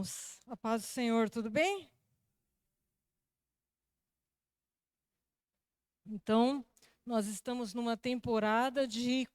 irmãos? A paz do Senhor, tudo bem? Então, nós estamos numa temporada de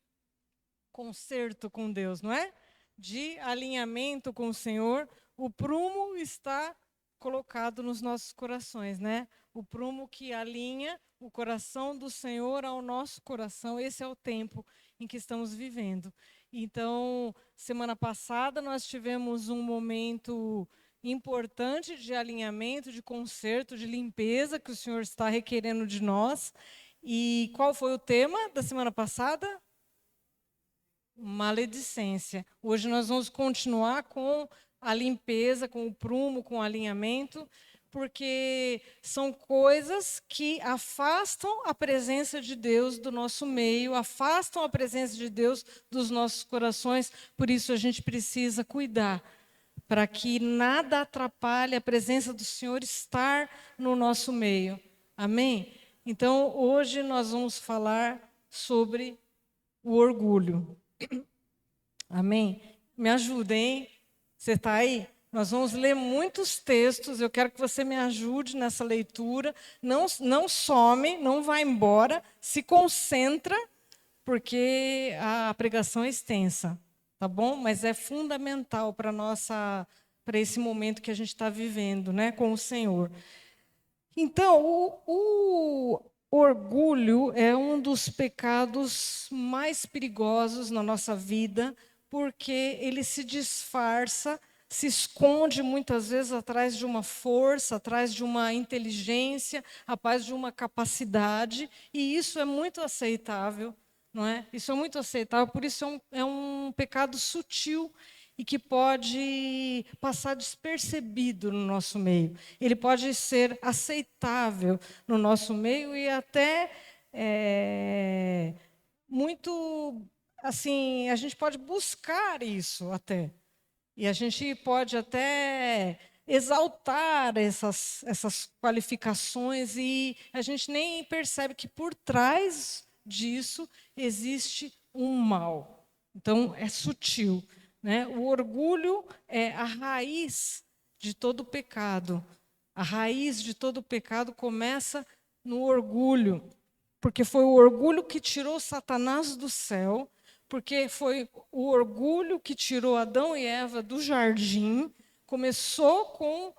concerto com Deus, não é? De alinhamento com o Senhor. O prumo está colocado nos nossos corações, né? O prumo que alinha o coração do Senhor ao nosso coração. Esse é o tempo em que estamos vivendo. Então, semana passada nós tivemos um momento importante de alinhamento, de conserto, de limpeza que o Senhor está requerendo de nós. E qual foi o tema da semana passada? Maledicência. Hoje nós vamos continuar com a limpeza, com o prumo, com o alinhamento, porque são coisas que afastam a presença de Deus do nosso meio, afastam a presença de Deus dos nossos corações, por isso a gente precisa cuidar, para que nada atrapalhe a presença do Senhor estar no nosso meio. Amém? Então, hoje nós vamos falar sobre o orgulho. Amém? Me ajuda, hein? Você está aí? Nós vamos ler muitos textos, eu quero que você me ajude nessa leitura. Não some, não vá embora, se concentra, porque a pregação é extensa, tá bom? Mas é fundamental para esse momento que a gente está vivendo, né, com o Senhor. Então, o orgulho é um dos pecados mais perigosos na nossa vida, porque ele se disfarça, se esconde muitas vezes atrás de uma força, atrás de uma inteligência, atrás de uma capacidade, e isso é muito aceitável, não é? Isso é muito aceitável, por isso é um pecado sutil e que pode passar despercebido no nosso meio. Ele pode ser aceitável no nosso meio e até muito, assim, a gente pode buscar isso até. E a gente pode até exaltar essas qualificações e a gente nem percebe que por trás disso existe um mal. Então, é sutil, né? O orgulho é a raiz de todo pecado. A raiz de todo pecado começa no orgulho, porque foi o orgulho que tirou Satanás do céu, porque foi o orgulho que tirou Adão e Eva do jardim. Começou com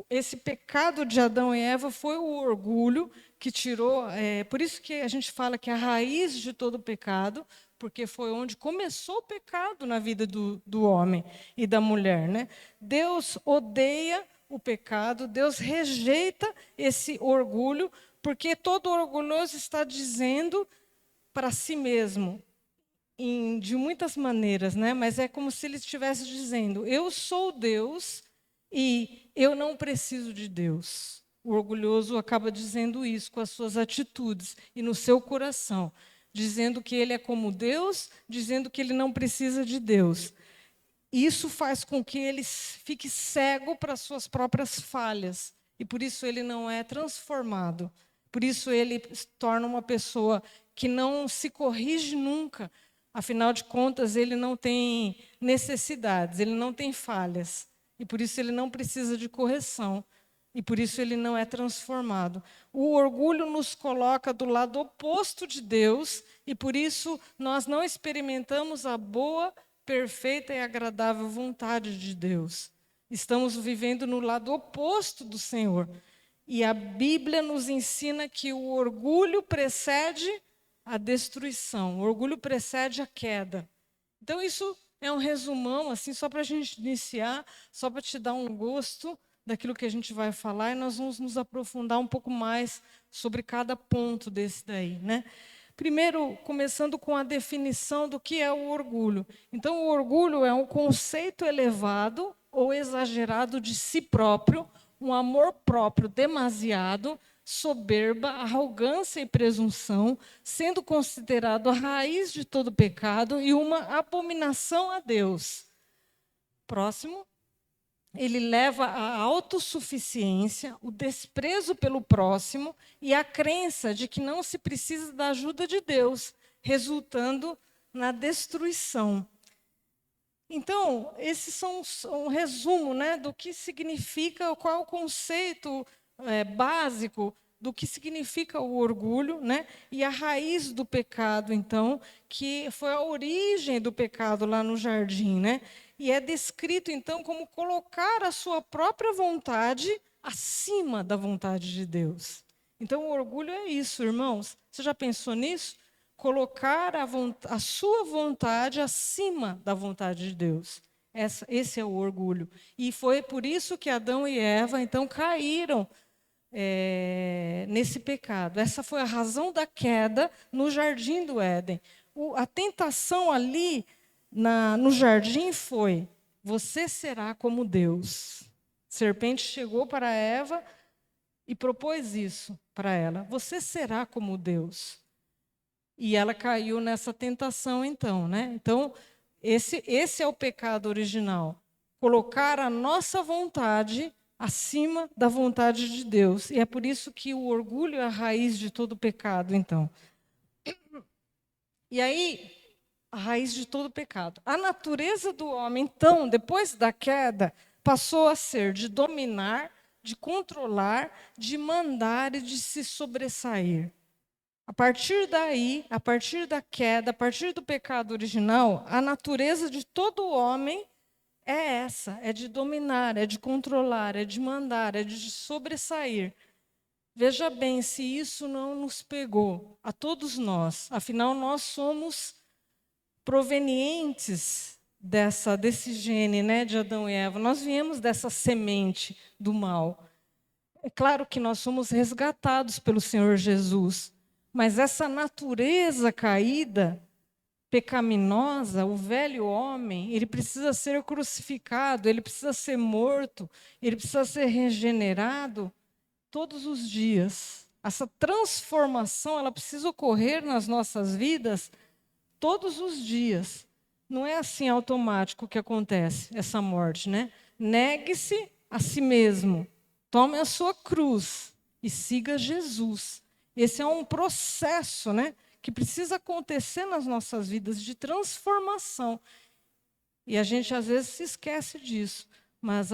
esse pecado de Adão e Eva, foi o orgulho que tirou. Por isso que a gente fala que a raiz de todo pecado, porque foi onde começou o pecado na vida do homem e da mulher, né? Deus odeia o pecado, Deus rejeita esse orgulho, porque todo orgulhoso está dizendo para si mesmo, de muitas maneiras, né? Mas é como se ele estivesse dizendo: eu sou Deus e eu não preciso de Deus. O orgulhoso acaba dizendo isso com as suas atitudes e no seu coração, dizendo que ele é como Deus, dizendo que ele não precisa de Deus. Isso faz com que ele fique cego para as suas próprias falhas e por isso ele não é transformado. Por isso ele se torna uma pessoa que não se corrige nunca. Afinal de contas, ele não tem necessidades, ele não tem falhas. E por isso ele não precisa de correção. E por isso ele não é transformado. O orgulho nos coloca do lado oposto de Deus, e por isso nós não experimentamos a boa, perfeita e agradável vontade de Deus. Estamos vivendo no lado oposto do Senhor. E a Bíblia nos ensina que o orgulho precede a destruição, o orgulho precede a queda. Então, isso é um resumão, assim, só para a gente iniciar, só para te dar um gosto daquilo que a gente vai falar, e nós vamos nos aprofundar um pouco mais sobre cada ponto desse daí, né? Primeiro, começando com a definição do que é o orgulho. Então, o orgulho é um conceito elevado ou exagerado de si próprio, um amor próprio demasiado, soberba, arrogância e presunção, sendo considerado a raiz de todo pecado e uma abominação a Deus. Próximo. Ele leva à autossuficiência, o desprezo pelo próximo e a crença de que não se precisa da ajuda de Deus, resultando na destruição. Então, esses são um resumo, né, do que significa, qual é o conceito básico do que significa o orgulho, né, e a raiz do pecado, então, que foi a origem do pecado lá no jardim, né, e é descrito, então, como colocar a sua própria vontade acima da vontade de Deus. Então, o orgulho é isso, irmãos. Você já pensou nisso? Colocar a sua vontade acima da vontade de Deus. Esse é o orgulho. E foi por isso que Adão e Eva, então, caíram nesse pecado. Essa foi a razão da queda no jardim do Éden. A tentação ali no jardim foi: você será como Deus. A serpente chegou para Eva e propôs isso para ela: você será como Deus. E ela caiu nessa tentação, então, né? Então, esse é o pecado original. Colocar a nossa vontade acima da vontade de Deus. E é por isso que o orgulho é a raiz de todo pecado, então. E aí, a raiz de todo pecado. A natureza do homem, então, depois da queda, passou a ser de dominar, de controlar, de mandar e de se sobressair. A partir daí, a partir da queda, a partir do pecado original, a natureza de todo homem é essa: é de dominar, é de controlar, é de mandar, é de sobressair. Veja bem se isso não nos pegou, a todos nós. Afinal, nós somos provenientes desse gene, né, de Adão e Eva. Nós viemos dessa semente do mal. É claro que nós somos resgatados pelo Senhor Jesus, mas essa natureza caída, pecaminosa, o velho homem, ele precisa ser crucificado, ele precisa ser morto, ele precisa ser regenerado todos os dias. Essa transformação, ela precisa ocorrer nas nossas vidas todos os dias. Não é assim automático que acontece essa morte, né? Negue-se a si mesmo, tome a sua cruz e siga Jesus. Esse é um processo, né, que precisa acontecer nas nossas vidas de transformação. E a gente às vezes se esquece disso. Mas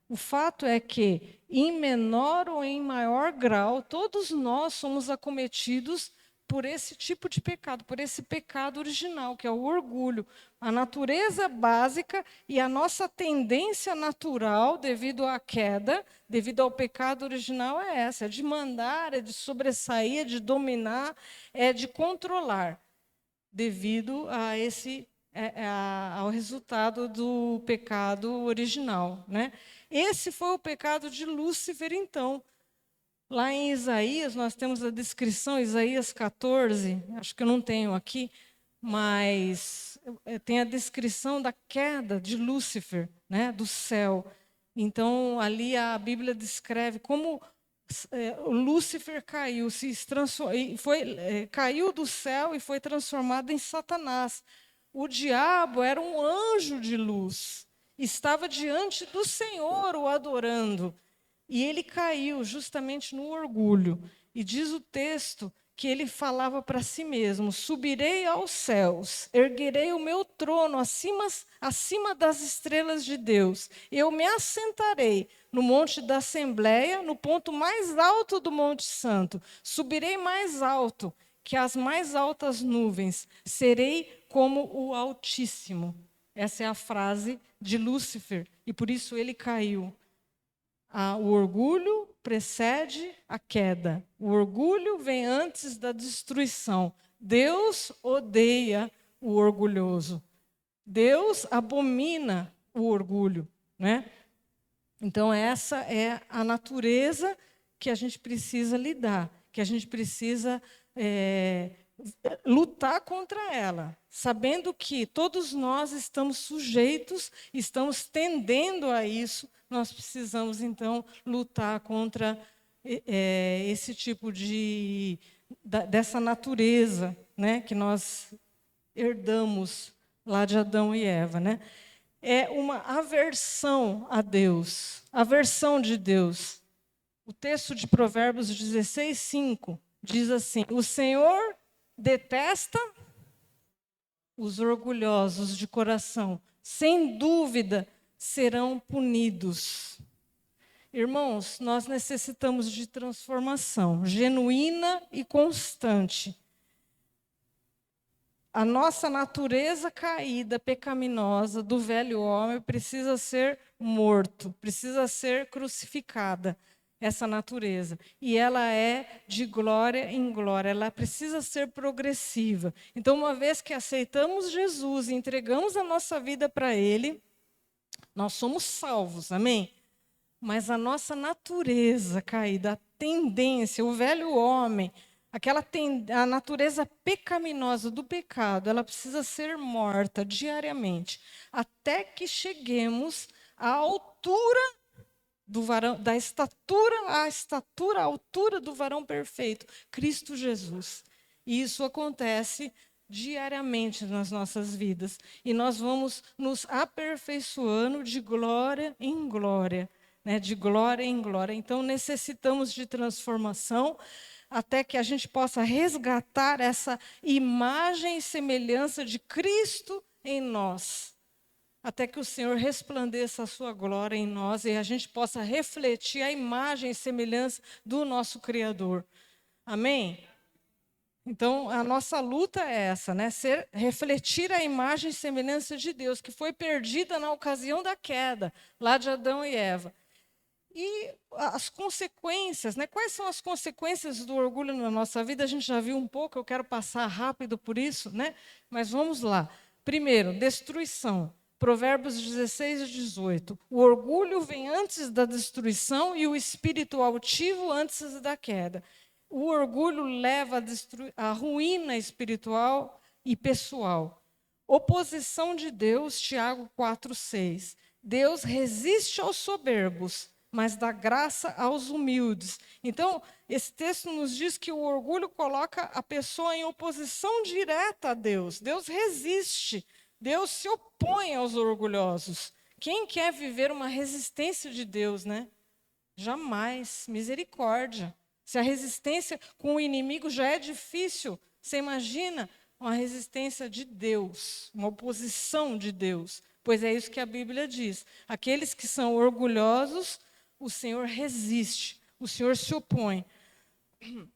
o fato é que, em menor ou em maior grau, todos nós somos acometidos por esse tipo de pecado, por esse pecado original, que é o orgulho. A natureza básica e a nossa tendência natural, devido à queda, devido ao pecado original, é essa: é de mandar, é de sobressair, é de dominar, é de controlar, devido a ao resultado do pecado original, né? Esse foi o pecado de Lúcifer, então. Lá em Isaías, nós temos a descrição, Isaías 14, acho que eu não tenho aqui, mas tem a descrição da queda de Lúcifer, né, do céu. Então, ali a Bíblia descreve como Lúcifer caiu, caiu do céu e foi transformado em Satanás. O diabo era um anjo de luz, estava diante do Senhor o adorando. E ele caiu justamente no orgulho. E diz o texto que ele falava para si mesmo: subirei aos céus, erguerei o meu trono acima das estrelas de Deus. Eu me assentarei no monte da Assembleia, no ponto mais alto do Monte Santo. Subirei mais alto que as mais altas nuvens. Serei como o Altíssimo. Essa é a frase de Lúcifer. E por isso ele caiu. O orgulho precede a queda. O orgulho vem antes da destruição. Deus odeia o orgulhoso. Deus abomina o orgulho, né? Então, essa é a natureza que a gente precisa lidar, que a gente precisa lutar contra ela, sabendo que todos nós estamos sujeitos, estamos tendendo a isso. Nós precisamos, então, lutar contra esse tipo dessa natureza, né, que nós herdamos lá de Adão e Eva, né? É uma aversão a Deus, aversão de Deus. O texto de Provérbios 16:5 diz assim: o Senhor detesta os orgulhosos de coração, sem dúvida, serão punidos. Irmãos, nós necessitamos de transformação genuína e constante. A nossa natureza caída, pecaminosa, do velho homem, precisa ser morto, precisa ser crucificada, essa natureza. E ela é de glória em glória, ela precisa ser progressiva. Então, uma vez que aceitamos Jesus e entregamos a nossa vida para Ele, nós somos salvos, amém? Mas a nossa natureza caída, a tendência, o velho homem, a natureza pecaminosa do pecado, ela precisa ser morta diariamente, até que cheguemos à altura do varão, a altura do varão perfeito, Cristo Jesus. E isso acontece diariamente nas nossas vidas. E nós vamos nos aperfeiçoando de glória em glória, né? De glória em glória. Então, necessitamos de transformação, até que a gente possa resgatar essa imagem e semelhança de Cristo em nós, até que o Senhor resplandeça a sua glória em nós e a gente possa refletir a imagem e semelhança do nosso Criador. Amém? Então, a nossa luta é essa, né? Refletir a imagem e semelhança de Deus, que foi perdida na ocasião da queda, lá de Adão e Eva. E as consequências, né? Quais são as consequências do orgulho na nossa vida? A gente já viu um pouco, eu quero passar rápido por isso, né? Mas vamos lá. Primeiro, destruição. Provérbios 16 e 18. O orgulho vem antes da destruição e o espírito altivo antes da queda. O orgulho leva à ruína espiritual e pessoal. Oposição de Deus, Tiago 4:6. Deus resiste aos soberbos, mas dá graça aos humildes. Então, esse texto nos diz que o orgulho coloca a pessoa em oposição direta a Deus. Deus resiste, Deus se opõe aos orgulhosos. Quem quer viver uma resistência de Deus, né? Jamais, misericórdia. Se a resistência com o inimigo já é difícil, você imagina uma resistência de Deus, uma oposição de Deus. Pois é isso que a Bíblia diz. Aqueles que são orgulhosos, o Senhor resiste, o Senhor se opõe.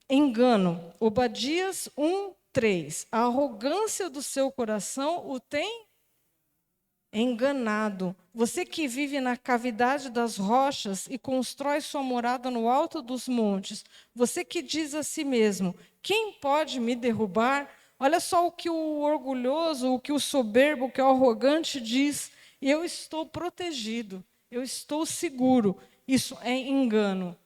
Engano. Obadias 1:3. A arrogância do seu coração o tem enganado. Você que vive na cavidade das rochas e constrói sua morada no alto dos montes. Você que diz a si mesmo: quem pode me derrubar? Olha só o que o orgulhoso, o que o soberbo, o que o arrogante diz: eu estou protegido, eu estou seguro. Isso é engano,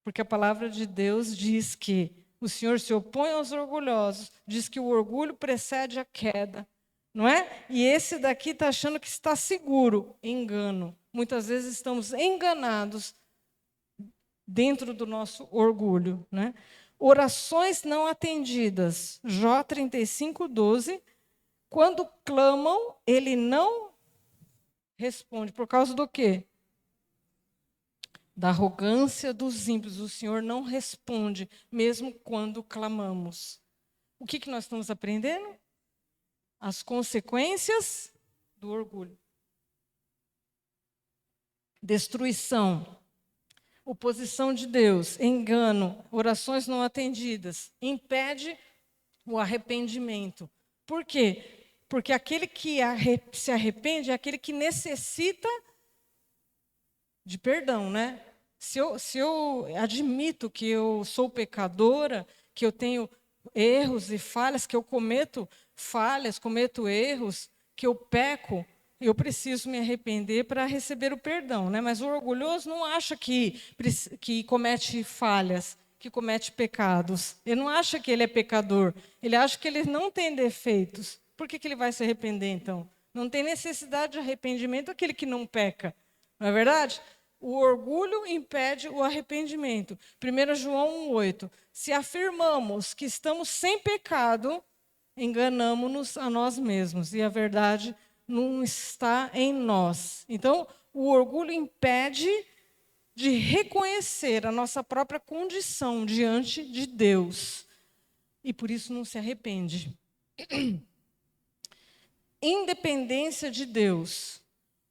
porque a palavra de Deus diz que o Senhor se opõe aos orgulhosos, diz que o orgulho precede a queda, não é? E esse daqui está achando que está seguro. Engano. Muitas vezes estamos enganados dentro do nosso orgulho, né? Orações não atendidas. Jó 35:12. Quando clamam, ele não responde. Por causa do quê? Da arrogância dos ímpios. O Senhor não responde, mesmo quando clamamos. O que nós estamos aprendendo? As consequências do orgulho. Destruição. Oposição de Deus. Engano. Orações não atendidas. Impede o arrependimento. Por quê? Porque aquele que se arrepende é aquele que necessita de perdão, né? Se eu admito que eu sou pecadora, que eu tenho erros e falhas, que eu cometo falhas, cometo erros, que eu peco, eu preciso me arrepender para receber o perdão, né? Mas o orgulhoso não acha que comete falhas, que comete pecados. Ele não acha que ele é pecador. Ele acha que ele não tem defeitos. Por que ele vai se arrepender, então? Não tem necessidade de arrependimento aquele que não peca. Não é verdade? O orgulho impede o arrependimento. 1 João 1:8. Se afirmamos que estamos sem pecado, enganamo-nos a nós mesmos e a verdade não está em nós. Então, o orgulho impede de reconhecer a nossa própria condição diante de Deus. E por isso não se arrepende. independência de Deus.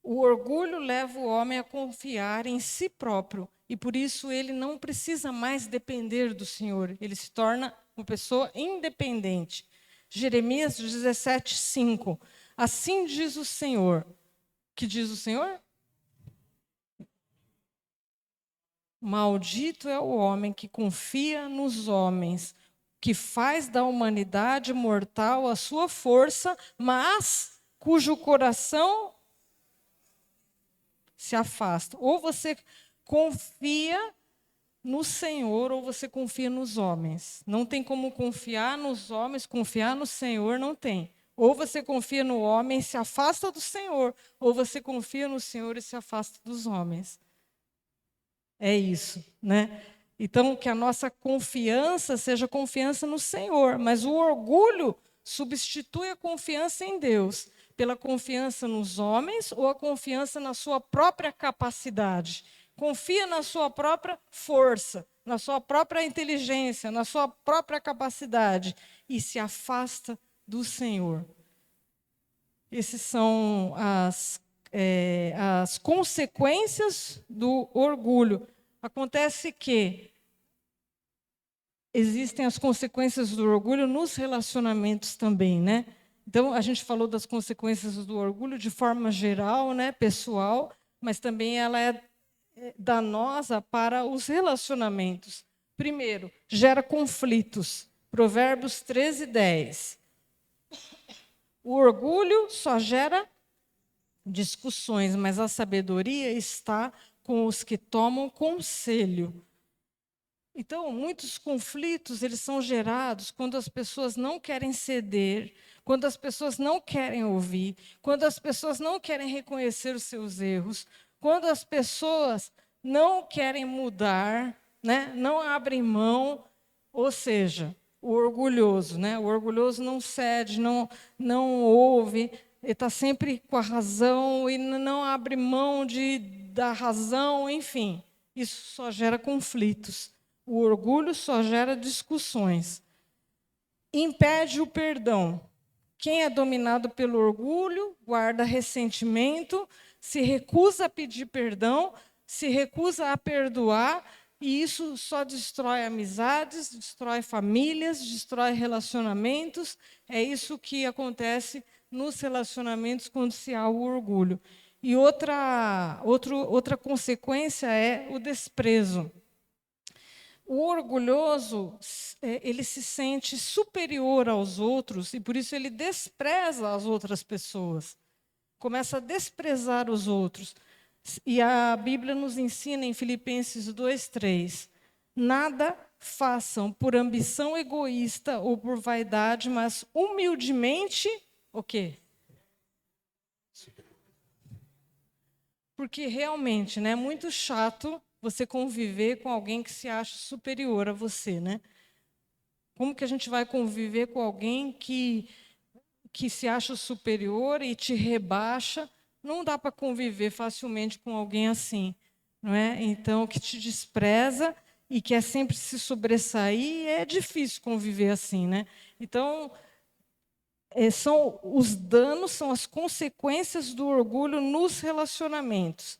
O orgulho leva o homem a confiar em si próprio, e por isso ele não precisa mais depender do Senhor, ele se torna uma pessoa independente. Jeremias 17:5. Assim diz o Senhor. Que diz o Senhor? Maldito é o homem que confia nos homens, que faz da humanidade mortal a sua força, mas cujo coração se afasta. Ou você confia no Senhor, ou você confia nos homens. Não tem como confiar nos homens, confiar no Senhor não tem. Ou você confia no homem e se afasta do Senhor, ou você confia no Senhor e se afasta dos homens. É isso, né? Então, que a nossa confiança seja confiança no Senhor, mas o orgulho substitui a confiança em Deus pela confiança nos homens ou a confiança na sua própria capacidade. Confia na sua própria força, na sua própria inteligência, na sua própria capacidade e se afasta do Senhor. Essas são as consequências do orgulho. Acontece que existem as consequências do orgulho nos relacionamentos também, né? Então, a gente falou das consequências do orgulho de forma geral, né, pessoal, mas também ela é danosa para os relacionamentos. Primeiro, gera conflitos. Provérbios 13:10. O orgulho só gera discussões, mas a sabedoria está com os que tomam conselho. Então, muitos conflitos eles são gerados quando as pessoas não querem ceder, quando as pessoas não querem ouvir, quando as pessoas não querem reconhecer os seus erros, quando as pessoas não querem mudar, né? Não abrem mão, ou seja, o orgulhoso, né? O orgulhoso não cede, não ouve, ele está sempre com a razão e não abre mão da razão, enfim. Isso só gera conflitos. O orgulho só gera discussões. Impede o perdão. Quem é dominado pelo orgulho guarda ressentimento, se recusa a pedir perdão, se recusa a perdoar, e isso só destrói amizades, destrói famílias, destrói relacionamentos. É isso que acontece nos relacionamentos quando se há o orgulho. E outra consequência é o desprezo. O orgulhoso, ele se sente superior aos outros e por isso ele despreza as outras pessoas. Começa a desprezar os outros. E a Bíblia nos ensina em Filipenses 2:3, nada façam por ambição egoísta ou por vaidade, mas humildemente, o quê? Porque realmente, né, é muito chato você conviver com alguém que se acha superior a você, né? Como que a gente vai conviver com alguém que se acha superior e te rebaixa? Não dá para conviver facilmente com alguém assim, não é? Então, que te despreza e quer sempre se sobressair, é difícil conviver assim, né? Então, são os danos, são as consequências do orgulho nos relacionamentos.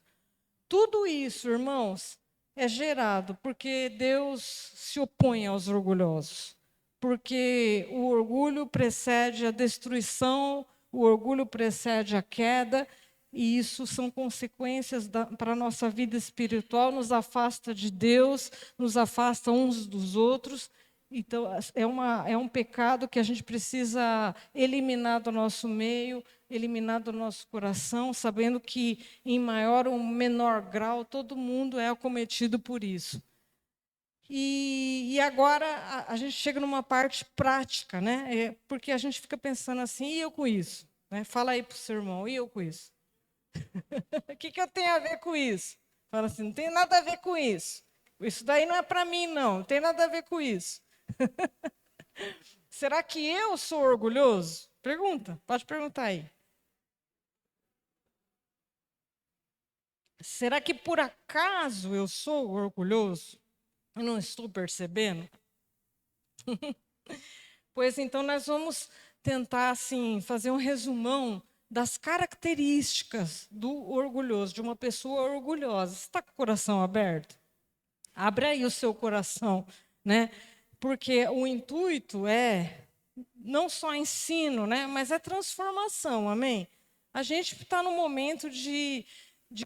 Tudo isso, irmãos, é gerado porque Deus se opõe aos orgulhosos. Porque o orgulho precede a destruição, o orgulho precede a queda, e isso são consequências para a nossa vida espiritual, nos afasta de Deus, nos afasta uns dos outros. Então, é um pecado que a gente precisa eliminar do nosso meio, eliminar do nosso coração, sabendo que, em maior ou menor grau, todo mundo é acometido por isso. E agora a gente chega numa parte prática, né? Porque a gente fica pensando assim, e eu com isso? Né? Fala aí para o seu irmão, e eu com isso? O que eu tenho a ver com isso? Fala assim, não tem nada a ver com isso. Isso daí não é para mim, não tem nada a ver com isso. Será que eu sou orgulhoso? Pergunta, pode perguntar aí. Será que por acaso eu sou orgulhoso? Eu não estou percebendo? Pois então nós vamos tentar assim fazer um resumão das características do orgulhoso, de uma pessoa orgulhosa. Você está com o coração aberto? Abre aí o seu coração, né? Porque o intuito é não só ensino, né? Mas é transformação, amém? A gente está no momento de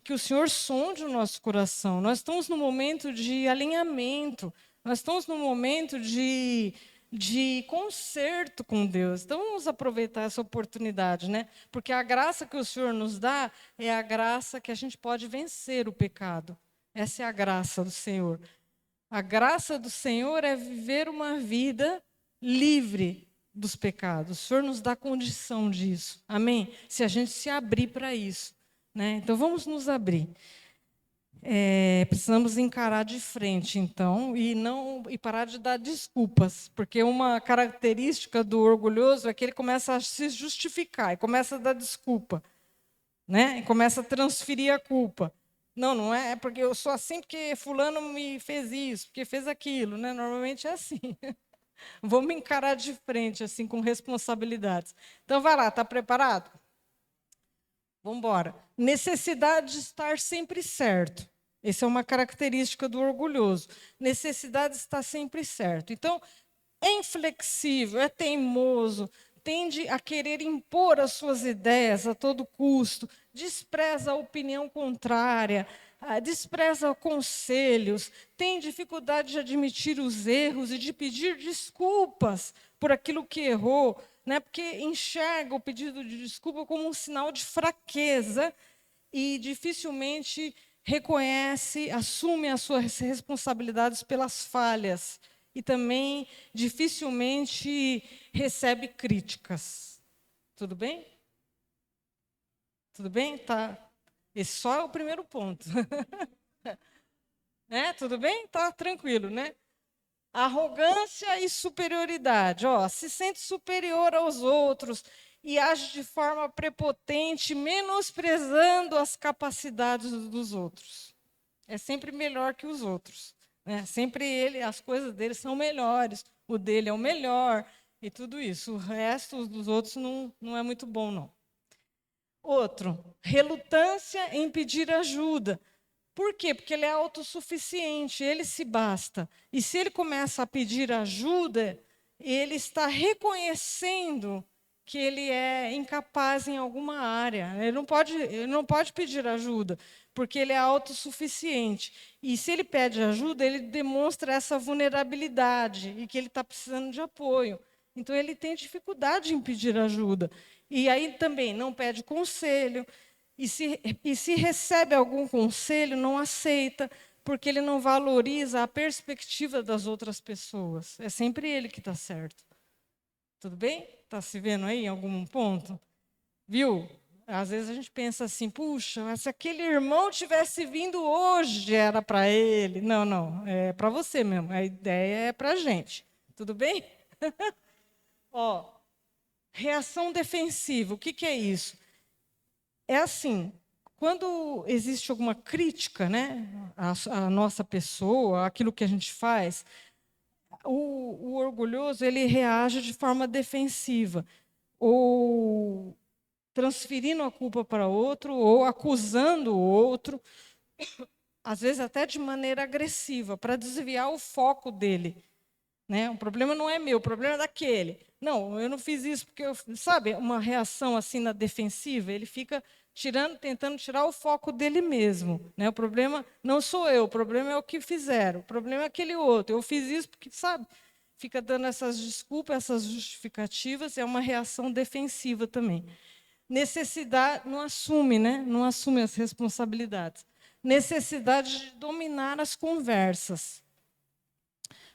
que o Senhor sonde o nosso coração. Nós estamos no momento de alinhamento. Nós estamos no momento de conserto com Deus. Então, vamos aproveitar essa oportunidade, né? Porque a graça que o Senhor nos dá é a graça que a gente pode vencer o pecado. Essa é a graça do Senhor. A graça do Senhor é viver uma vida livre dos pecados. O Senhor nos dá condição disso. Amém? Se a gente se abrir para isso, né? Então, vamos nos abrir. Precisamos encarar de frente, então, e parar de dar desculpas, porque uma característica do orgulhoso é que ele começa a se justificar e começa a dar desculpa, né? E começa a transferir a culpa. Não, não é porque eu sou assim porque fulano me fez isso, porque fez aquilo, né? Normalmente é assim. Vamos encarar de frente, assim, com responsabilidades. Então, vai lá, está preparado? Vamos embora. Necessidade de estar sempre certo. Essa é uma característica do orgulhoso. Necessidade de estar sempre certo. Então, é inflexível, é teimoso, tende a querer impor as suas ideias a todo custo, despreza a opinião contrária, despreza conselhos, tem dificuldade de admitir os erros e de pedir desculpas por aquilo que errou, né? Porque enxerga o pedido de desculpa como um sinal de fraqueza e dificilmente reconhece, assume as suas responsabilidades pelas falhas e também dificilmente recebe críticas. Tudo bem? Tudo bem? Tá. Esse só é o primeiro ponto. Né? Tudo bem? Tá tranquilo, né? Arrogância e superioridade. Ó, se sente superior aos outros e age de forma prepotente, menosprezando as capacidades dos outros. É sempre melhor que os outros, né? Sempre as coisas dele são melhores, o dele é o melhor e tudo isso. O resto dos outros não é muito bom, não. Outro, relutância em pedir ajuda. Por quê? Porque ele é autossuficiente, ele se basta. E se ele começa a pedir ajuda, ele está reconhecendo que ele é incapaz em alguma área. Ele não pode pedir ajuda, porque ele é autossuficiente. E se ele pede ajuda, ele demonstra essa vulnerabilidade e que ele está precisando de apoio. Então, ele tem dificuldade em pedir ajuda. E aí também não pede conselho. E se recebe algum conselho, não aceita, porque ele não valoriza a perspectiva das outras pessoas. É sempre ele que está certo. Tudo bem? Está se vendo aí em algum ponto? Viu? Às vezes a gente pensa assim, puxa, se aquele irmão tivesse vindo hoje, era para ele. Não, não, é para você mesmo. A ideia é para a gente. Tudo bem? Ó, reação defensiva. O que é isso? É assim, quando existe alguma crítica, né, à nossa pessoa, àquilo que a gente faz, o orgulhoso ele reage de forma defensiva, ou transferindo a culpa para outro, ou acusando o outro, às vezes até de maneira agressiva, para desviar o foco dele. Né? O problema não é meu, o problema é daquele. Não, eu não fiz isso porque sabe, uma reação assim na defensiva, ele fica tentando tirar o foco dele mesmo, né? O problema não sou eu, o problema é o que fizeram, o problema é aquele outro. Eu fiz isso porque, sabe, fica dando essas desculpas, essas justificativas, é uma reação defensiva também. Necessidade, não assume, né? Não assume as responsabilidades. Necessidade de dominar as conversas.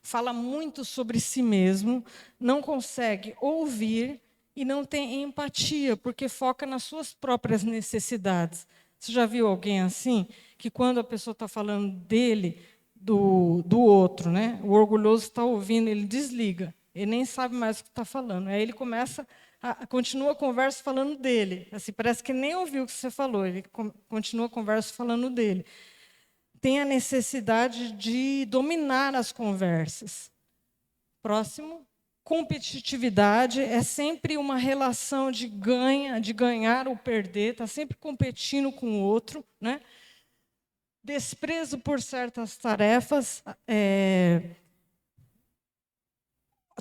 Fala muito sobre si mesmo, não consegue ouvir e não tem empatia, porque foca nas suas próprias necessidades. Você já viu alguém assim? Que quando a pessoa está falando dele, do outro, né? O orgulhoso está ouvindo, ele desliga, ele nem sabe mais o que está falando. Aí ele continua a conversa falando dele. Assim, parece que nem ouviu o que você falou, ele continua a conversa falando dele. Tem a necessidade de dominar as conversas. Próximo. competitividade, é sempre uma relação de ganhar ou perder, está sempre competindo com o outro, né? Desprezo por certas tarefas,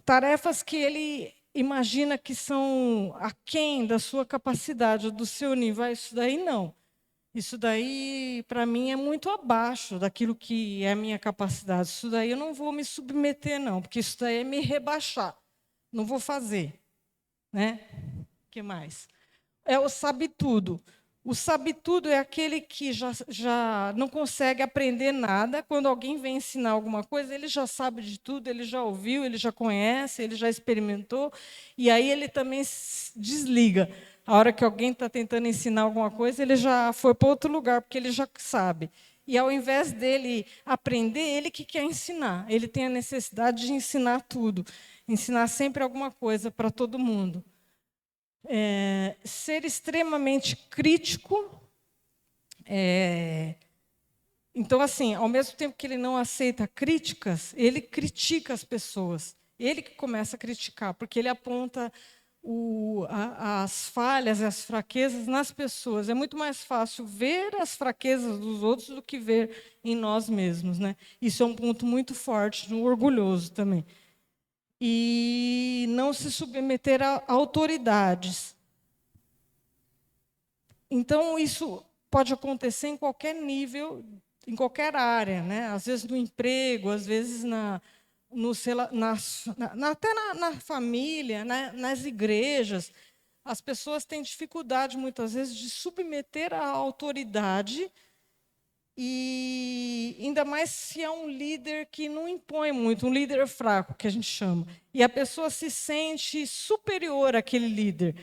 tarefas que ele imagina que são aquém da sua capacidade, do seu nível. Isso daí não. Isso daí, para mim, é muito abaixo daquilo que é a minha capacidade. Isso daí eu não vou me submeter, não, porque isso daí é me rebaixar. Não vou fazer, né? O que mais? É o sabe tudo. O sabe tudo é aquele que já não consegue aprender nada. Quando alguém vem ensinar alguma coisa, ele já sabe de tudo, ele já ouviu, ele já conhece, ele já experimentou, e aí ele também se desliga. A hora que alguém está tentando ensinar alguma coisa, ele já foi para outro lugar, porque ele já sabe. E ao invés dele aprender, ele que quer ensinar. Ele tem a necessidade de ensinar tudo, ensinar sempre alguma coisa para todo mundo. Ser extremamente crítico. Então, assim, ao mesmo tempo que ele não aceita críticas, ele critica as pessoas. Ele que começa a criticar, porque ele aponta as falhas e as fraquezas nas pessoas. É muito mais fácil ver as fraquezas dos outros do que ver em nós mesmos, né? Isso é um ponto muito forte no orgulhoso também. E não se submeter a autoridades. Então, isso pode acontecer em qualquer nível, em qualquer área, né? Às vezes no emprego, às vezes até na família, né? Nas igrejas. As pessoas têm dificuldade, muitas vezes, de submeter à autoridade, e ainda mais se é um líder que não impõe muito, um líder fraco, que a gente chama. E a pessoa se sente superior àquele líder.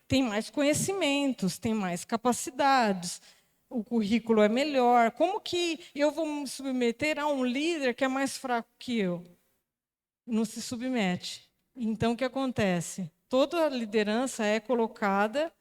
Tem mais conhecimentos, tem mais capacidades, o currículo é melhor. Como que eu vou me submeter a um líder que é mais fraco que eu? Não se submete. Então, o que acontece? Toda a liderança é colocada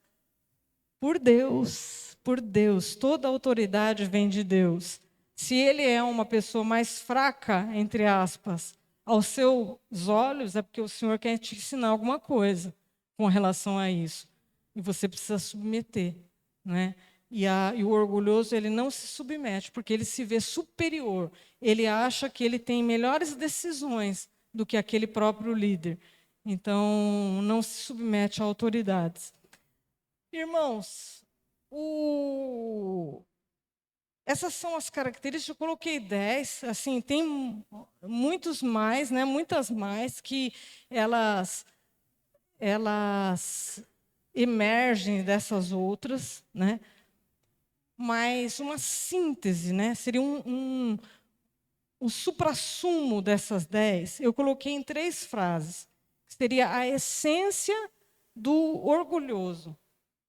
por Deus, por Deus. Toda a autoridade vem de Deus. Se ele é uma pessoa mais fraca, entre aspas, aos seus olhos, é porque o Senhor quer te ensinar alguma coisa com relação a isso. E você precisa submeter, né? E o orgulhoso, ele não se submete, porque ele se vê superior. Ele acha que ele tem melhores decisões do que aquele próprio líder. Então, não se submete a autoridades. Irmãos, essas são as características, eu coloquei 10, assim, tem muitos mais, né, muitas mais que elas emergem dessas outras, né? Mas uma síntese, né, seria o suprassumo dessas 10, eu coloquei em 3 frases, que seria a essência do orgulhoso.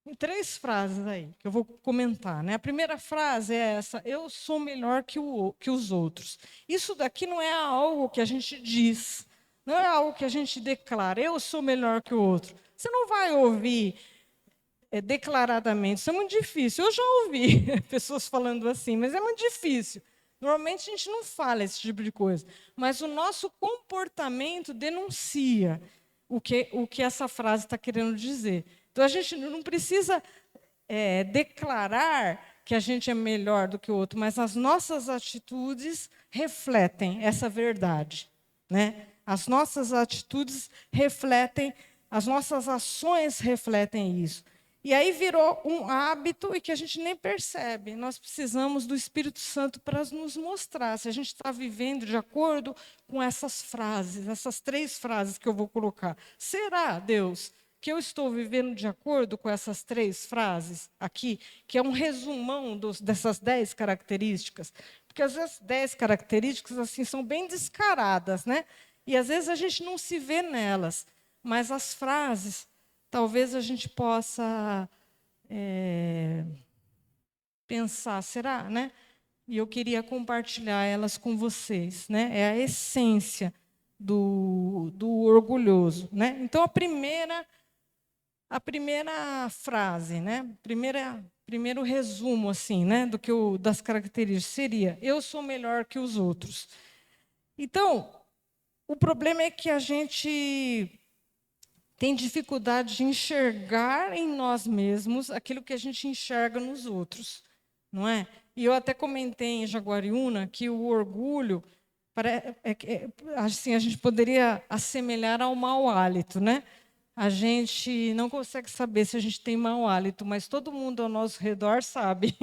Em 3 frases aí, que eu vou comentar, né? A primeira frase é essa: eu sou melhor que os outros. Isso daqui não é algo que a gente diz, não é algo que a gente declara, eu sou melhor que o outro. Você não vai ouvir declaradamente, isso é muito difícil. Eu já ouvi pessoas falando assim, mas é muito difícil. Normalmente a gente não fala esse tipo de coisa, mas o nosso comportamento denuncia o que essa frase está querendo dizer. Então a gente não precisa declarar que a gente é melhor do que o outro, mas as nossas atitudes refletem essa verdade, né? As nossas atitudes refletem, as nossas ações refletem isso. E aí virou um hábito e que a gente nem percebe. Nós precisamos do Espírito Santo para nos mostrar se a gente está vivendo de acordo com essas frases, essas 3 frases que eu vou colocar. Será, Deus, que eu estou vivendo de acordo com essas 3 frases aqui, que é um resumão dessas 10 características? Porque às vezes 10 características assim são bem descaradas, né? E às vezes a gente não se vê nelas, mas as frases talvez a gente possa pensar, será, né? E eu queria compartilhar elas com vocês, né? É a essência do orgulhoso, né? Então a primeira frase, né? Primeiro resumo assim, né? Das características seria: eu sou melhor que os outros. Então, O problema é que a gente tem dificuldade de enxergar em nós mesmos aquilo que a gente enxerga nos outros, não é? E eu até comentei em Jaguariúna que o orgulho, assim, a gente poderia assemelhar ao mau hálito, né? A gente não consegue saber se a gente tem mau hálito, mas todo mundo ao nosso redor sabe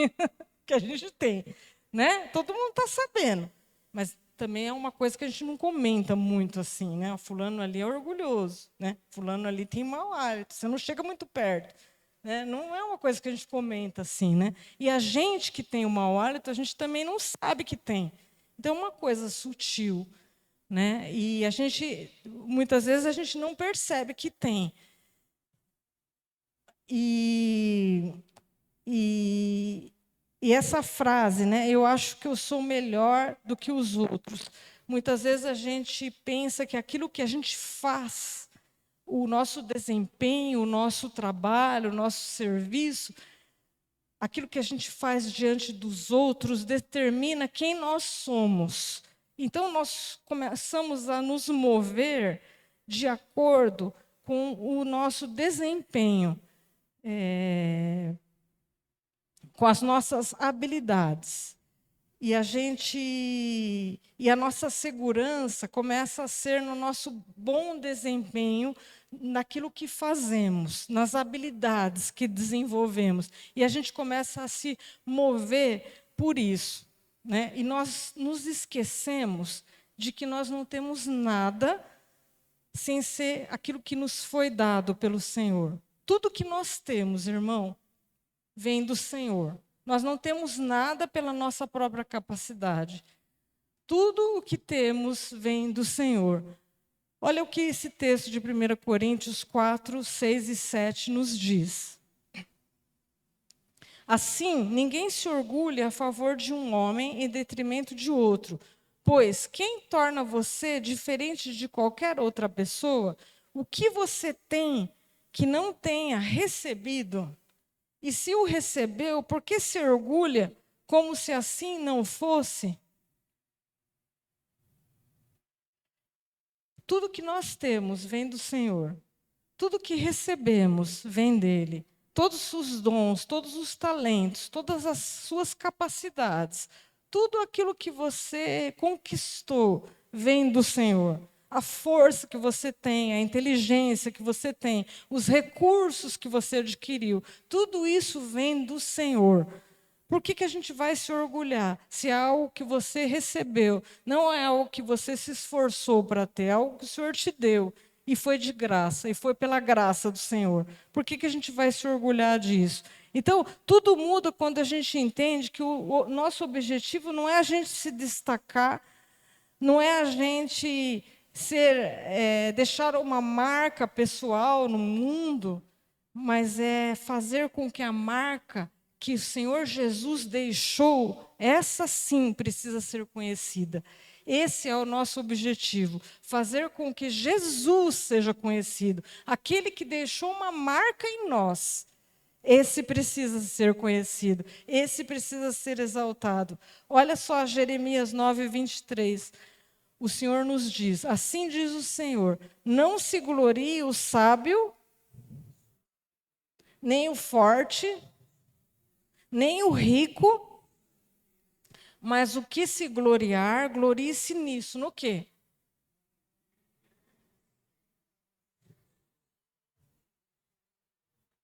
que a gente tem, né? Todo mundo está sabendo, mas também é uma coisa que a gente não comenta muito assim, né? O fulano ali é orgulhoso, né? Fulano ali tem mau hálito, você não chega muito perto, né? Não é uma coisa que a gente comenta assim, né? E a gente que tem o mau hálito, a gente também não sabe que tem. Então é uma coisa sutil, né? E a gente muitas vezes a gente não percebe que tem. E, e, e essa frase, né? Eu acho que eu sou melhor do que os outros. Muitas vezes a gente pensa que aquilo que a gente faz, o nosso desempenho, o nosso trabalho, o nosso serviço, aquilo que a gente faz diante dos outros determina quem nós somos. Então nós começamos a nos mover de acordo com o nosso desempenho, com as nossas habilidades. E a nossa segurança começa a ser no nosso bom desempenho naquilo que fazemos, nas habilidades que desenvolvemos. E a gente começa a se mover por isso, né? E nós nos esquecemos de que nós não temos nada sem ser aquilo que nos foi dado pelo Senhor. Tudo que nós temos, irmão, vem do Senhor. Nós não temos nada pela nossa própria capacidade. Tudo o que temos vem do Senhor. Olha o que esse texto de 1 Coríntios 4, 6 e 7 nos diz. Assim, ninguém se orgulha a favor de um homem em detrimento de outro, pois quem torna você diferente de qualquer outra pessoa, o que você tem que não tenha recebido? E se o recebeu, por que se orgulha como se assim não fosse? Tudo que nós temos vem do Senhor. Tudo que recebemos vem dele. Todos os dons, todos os talentos, todas as suas capacidades, tudo aquilo que você conquistou vem do Senhor. A força que você tem, a inteligência que você tem, os recursos que você adquiriu, tudo isso vem do Senhor. Por que a gente vai se orgulhar se é algo que você recebeu, não é algo que você se esforçou para ter, é algo que o Senhor te deu e foi de graça, e foi pela graça do Senhor? Por que a gente vai se orgulhar disso? Então, tudo muda quando a gente entende que o nosso objetivo não é a gente se destacar, não é a gente deixar uma marca pessoal no mundo, mas é fazer com que a marca que o Senhor Jesus deixou, essa sim precisa ser conhecida. Esse é o nosso objetivo, fazer com que Jesus seja conhecido. Aquele que deixou uma marca em nós, esse precisa ser conhecido, esse precisa ser exaltado. Olha só Jeremias 9, 23. O Senhor nos diz, assim diz o Senhor, não se glorie o sábio, nem o forte, nem o rico, mas o que se gloriar, glorie-se nisso. No quê?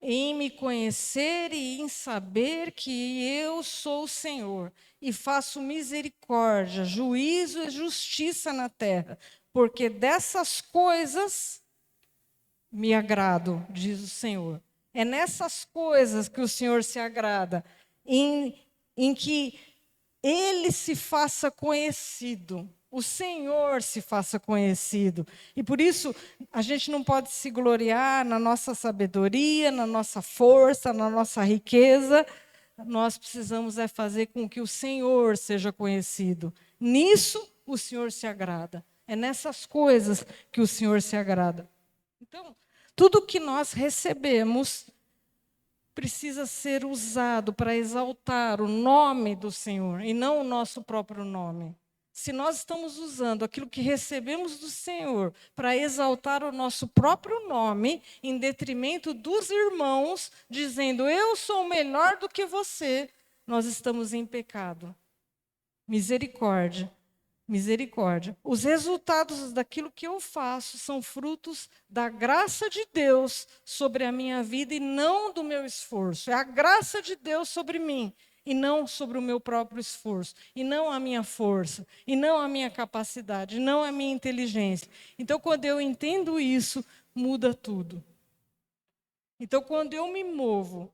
Em me conhecer e em saber que eu sou o Senhor, e faço misericórdia, juízo e justiça na terra, porque dessas coisas me agrado, diz o Senhor. É nessas coisas que o Senhor se agrada, em que Ele se faça conhecido, o Senhor se faça conhecido. E por isso, a gente não pode se gloriar na nossa sabedoria, na nossa força, na nossa riqueza. Nós precisamos fazer com que o Senhor seja conhecido. Nisso, o Senhor se agrada. É nessas coisas que o Senhor se agrada. Então, tudo que nós recebemos precisa ser usado para exaltar o nome do Senhor e não o nosso próprio nome. se nós estamos usando aquilo que recebemos do Senhor para exaltar o nosso próprio nome, em detrimento dos irmãos, dizendo, eu sou melhor do que você, nós estamos em pecado. Misericórdia. Misericórdia. Os resultados daquilo que eu faço são frutos da graça de Deus sobre a minha vida e não do meu esforço. É a graça de Deus sobre mim e não sobre o meu próprio esforço, e não a minha força, e não a minha capacidade, e não a minha inteligência. Então, quando eu entendo isso, muda tudo. Então, quando eu me movo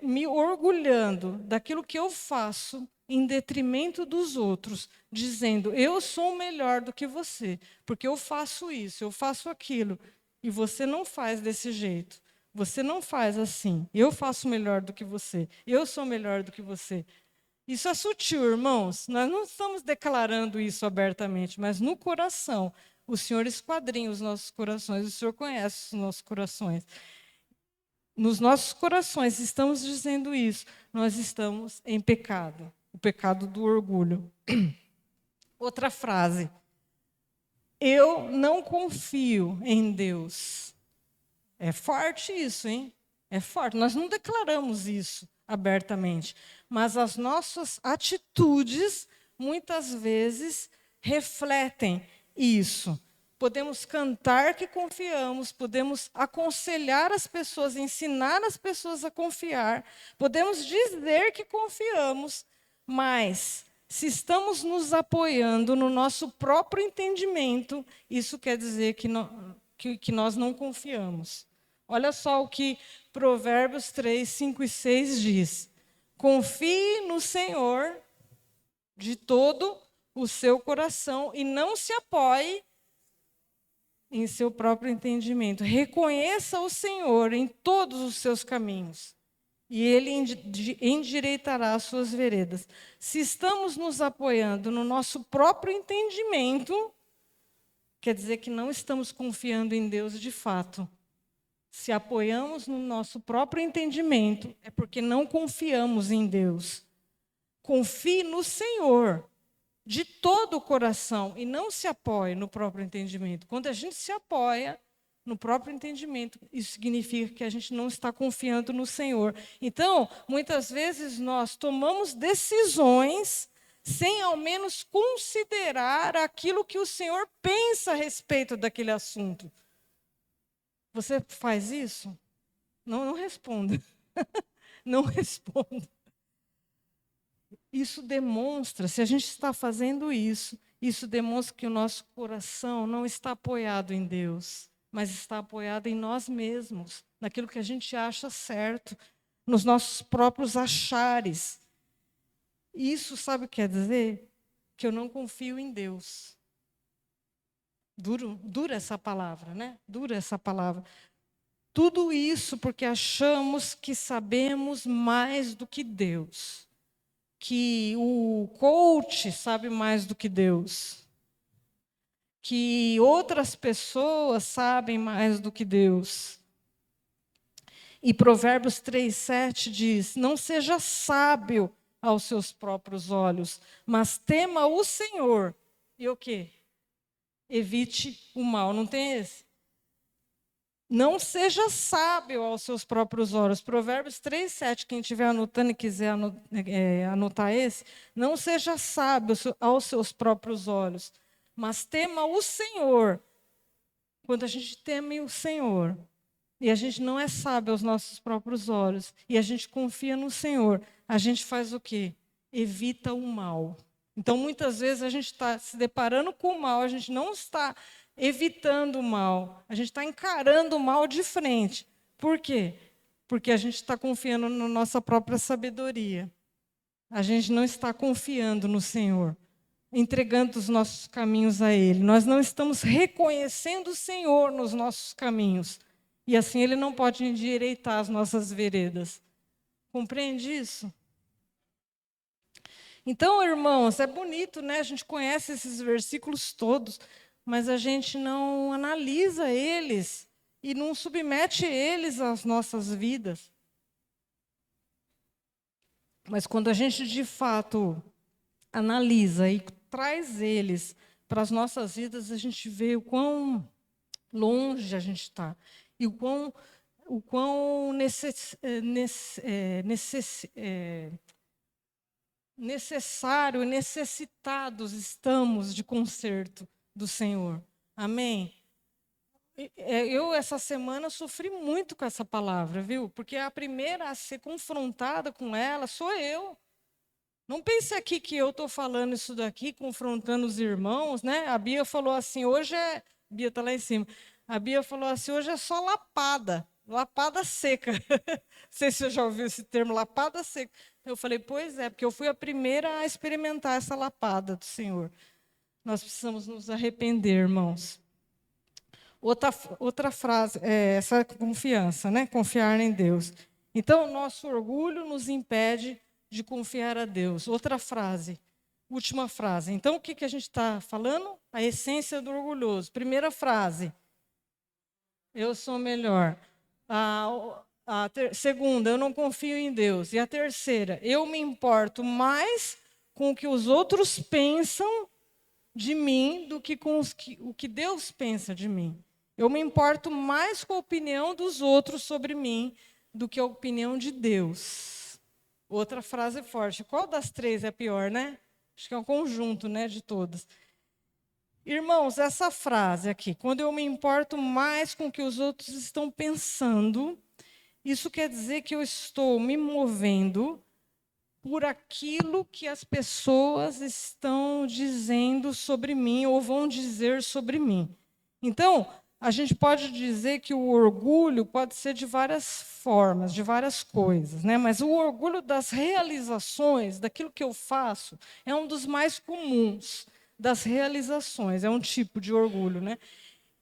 me orgulhando daquilo que eu faço em detrimento dos outros, dizendo, eu sou melhor do que você, porque eu faço isso, eu faço aquilo, e você não faz desse jeito, você não faz assim, eu faço melhor do que você, eu sou melhor do que você. Isso é sutil, irmãos, nós não estamos declarando isso abertamente, mas no coração, o Senhor esquadrinha os nossos corações, o Senhor conhece os nossos corações. Nos nossos corações estamos dizendo isso, nós estamos em pecado, o pecado do orgulho. Outra frase, eu não confio em Deus. É forte isso, hein? É forte, nós não declaramos isso abertamente, mas as nossas atitudes, muitas vezes, refletem isso. Podemos cantar que confiamos, podemos aconselhar as pessoas, ensinar as pessoas a confiar, podemos dizer que confiamos, mas se estamos nos apoiando no nosso próprio entendimento, isso quer dizer que nós não confiamos. Olha só o que Provérbios 3, 5 e 6 diz. Confie no Senhor de todo o seu coração e não se apoie em seu próprio entendimento. Reconheça o Senhor em todos os seus caminhos, e Ele endireitará as suas veredas. Se estamos nos apoiando no nosso próprio entendimento, quer dizer que não estamos confiando em Deus de fato. Se apoiamos no nosso próprio entendimento, é porque não confiamos em Deus. Confie no Senhor de todo o coração e não se apoie no próprio entendimento. Quando a gente se apoia no próprio entendimento, isso significa que a gente não está confiando no Senhor. Então, muitas vezes nós tomamos decisões sem ao menos considerar aquilo que o Senhor pensa a respeito daquele assunto. Você faz isso? Não responda. Não responda. Isso demonstra, se a gente está fazendo isso, isso demonstra que o nosso coração não está apoiado em Deus, mas está apoiado em nós mesmos, naquilo que a gente acha certo, nos nossos próprios achares. E isso, sabe o que quer dizer? Que eu não confio em Deus. Dura essa palavra, né? Dura essa palavra. Tudo isso porque achamos que sabemos mais do que Deus. Que o coach sabe mais do que Deus, que outras pessoas sabem mais do que Deus. E Provérbios 3:7 diz, não seja sábio aos seus próprios olhos, mas tema o Senhor. E o quê? Evite o mal. Não tem esse? Não seja sábio aos seus próprios olhos. Provérbios 3:7, quem estiver anotando e quiser anotar esse, não seja sábio aos seus próprios olhos, mas tema o Senhor. Quando a gente teme o Senhor, e a gente não é sábio aos nossos próprios olhos, e a gente confia no Senhor, a gente faz o quê? Evita o mal. Então, muitas vezes, a gente está se deparando com o mal, a gente não está evitando o mal, a gente está encarando o mal de frente. Por quê? Porque a gente está confiando na nossa própria sabedoria. A gente não está confiando no Senhor, entregando os nossos caminhos a Ele. Nós não estamos reconhecendo o Senhor nos nossos caminhos. E assim Ele não pode endireitar as nossas veredas. Compreende isso? Então, irmãos, é bonito, né? A gente conhece esses versículos todos, mas a gente não analisa eles e não submete eles às nossas vidas. Mas quando a gente, de fato, analisa e traz eles para as nossas vidas, a gente vê o quão longe a gente está e o quão necessário e necessitados estamos de conserto do Senhor. Amém? Eu, essa semana, sofri muito com essa palavra, viu? Porque a primeira a ser confrontada com ela sou eu. Não pense aqui que eu estou falando isso daqui, confrontando os irmãos, né? A Bia falou assim, hoje é... Bia está lá em cima. A Bia falou assim, hoje é só lapada, lapada seca. Não sei se você já ouviu esse termo, lapada seca. Eu falei, pois é, porque eu fui a primeira a experimentar essa lapada do Senhor. Nós precisamos nos arrepender, irmãos. Outra frase, essa confiança, né? Confiar em Deus. Então, nosso orgulho nos impede de confiar a Deus. Outra frase, última frase. Então, o que a gente está falando? A essência do orgulhoso. Primeira frase, eu sou melhor. Segunda, eu não confio em Deus. E a terceira, eu me importo mais com o que os outros pensam de mim do que com o que Deus pensa de mim. Eu me importo mais com a opinião dos outros sobre mim do que a opinião de Deus. Outra frase forte. Qual das três é pior, né? Acho que é um conjunto, né, de todas. Irmãos, essa frase aqui, quando eu me importo mais com o que os outros estão pensando, isso quer dizer que eu estou me movendo por aquilo que as pessoas estão dizendo sobre mim ou vão dizer sobre mim. Então, a gente pode dizer que o orgulho pode ser de várias formas, de várias coisas, né? Mas o orgulho das realizações, daquilo que eu faço, é um dos mais comuns das realizações, é um tipo de orgulho, né?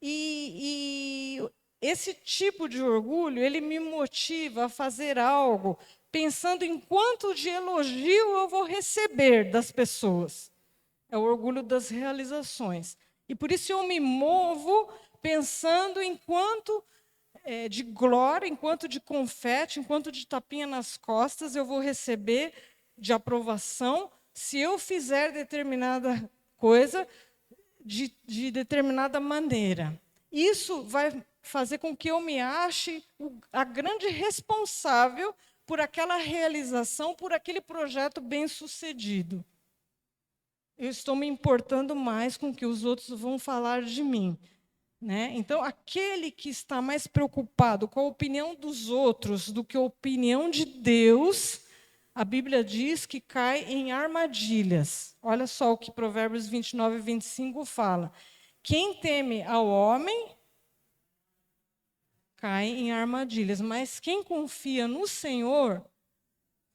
E esse tipo de orgulho, ele me motiva a fazer algo pensando em quanto de elogio eu vou receber das pessoas. É o orgulho das realizações. E por isso eu me movo pensando em quanto de glória, em quanto de confete, em quanto de tapinha nas costas eu vou receber de aprovação se eu fizer determinada coisa de determinada maneira. Isso vai fazer com que eu me ache a grande responsável por aquela realização, por aquele projeto bem-sucedido. Eu estou me importando mais com o que os outros vão falar de mim, né? Então, aquele que está mais preocupado com a opinião dos outros do que a opinião de Deus, a Bíblia diz que cai em armadilhas. Olha só o que Provérbios 29 e 25 fala. Quem teme ao homem cai em armadilhas, mas quem confia no Senhor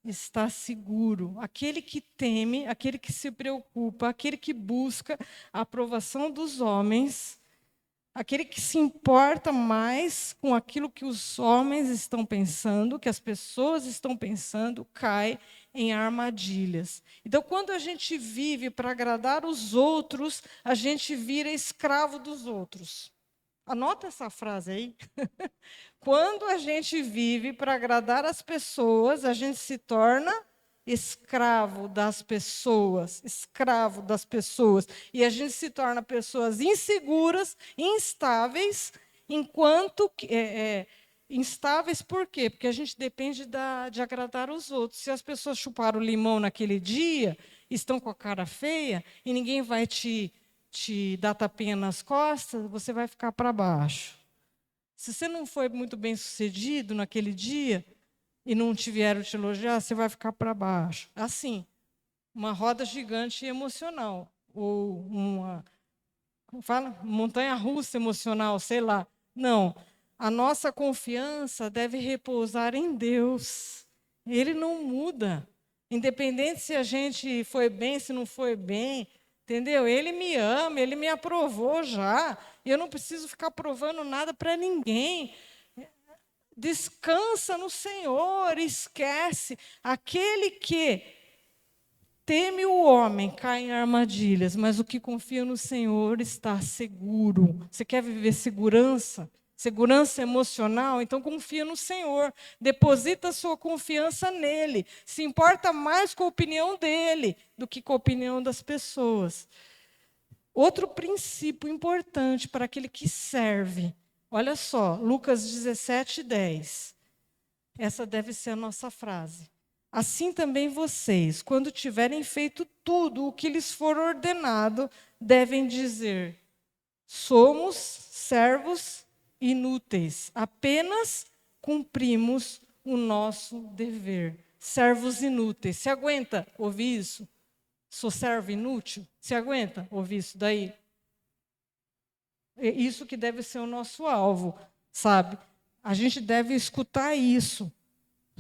está seguro. Aquele que teme, aquele que se preocupa, aquele que busca a aprovação dos homens, aquele que se importa mais com aquilo que os homens estão pensando, que as pessoas estão pensando, cai em armadilhas. Então, quando a gente vive para agradar os outros, a gente vira escravo dos outros. Anota essa frase aí. Quando a gente vive para agradar as pessoas, a gente se torna escravo das pessoas, escravo das pessoas. E a gente se torna pessoas inseguras, instáveis, instáveis por quê? Porque a gente depende de agradar os outros. Se as pessoas chuparam limão naquele dia, estão com a cara feia, e ninguém vai te dar tapinha nas costas, você vai ficar para baixo. Se você não foi muito bem sucedido naquele dia e não te vieram te elogiar, você vai ficar para baixo. Assim, uma roda gigante emocional, ou uma, como fala? Montanha-russa emocional, sei lá. Não, a nossa confiança deve repousar em Deus. Ele não muda. Independente se a gente foi bem, se não foi bem, entendeu? Ele me ama, ele me aprovou já. Eu não preciso ficar provando nada para ninguém. Descansa no Senhor, esquece. Aquele que teme o homem cai em armadilhas, mas o que confia no Senhor está seguro. Você quer viver segurança? segurança emocional, então confia no Senhor, deposita a sua confiança nele, se importa mais com a opinião dele do que com a opinião das pessoas. Outro princípio importante para aquele que serve, olha só, Lucas 17:10. Essa deve ser a nossa frase. Assim também vocês, quando tiverem feito tudo o que lhes for ordenado, devem dizer: somos servos inúteis, apenas cumprimos o nosso dever. Servos inúteis. Se aguenta ouvir isso? Sou servo inútil? Se aguenta ouvir isso daí? É isso que deve ser o nosso alvo, sabe? A gente deve escutar isso.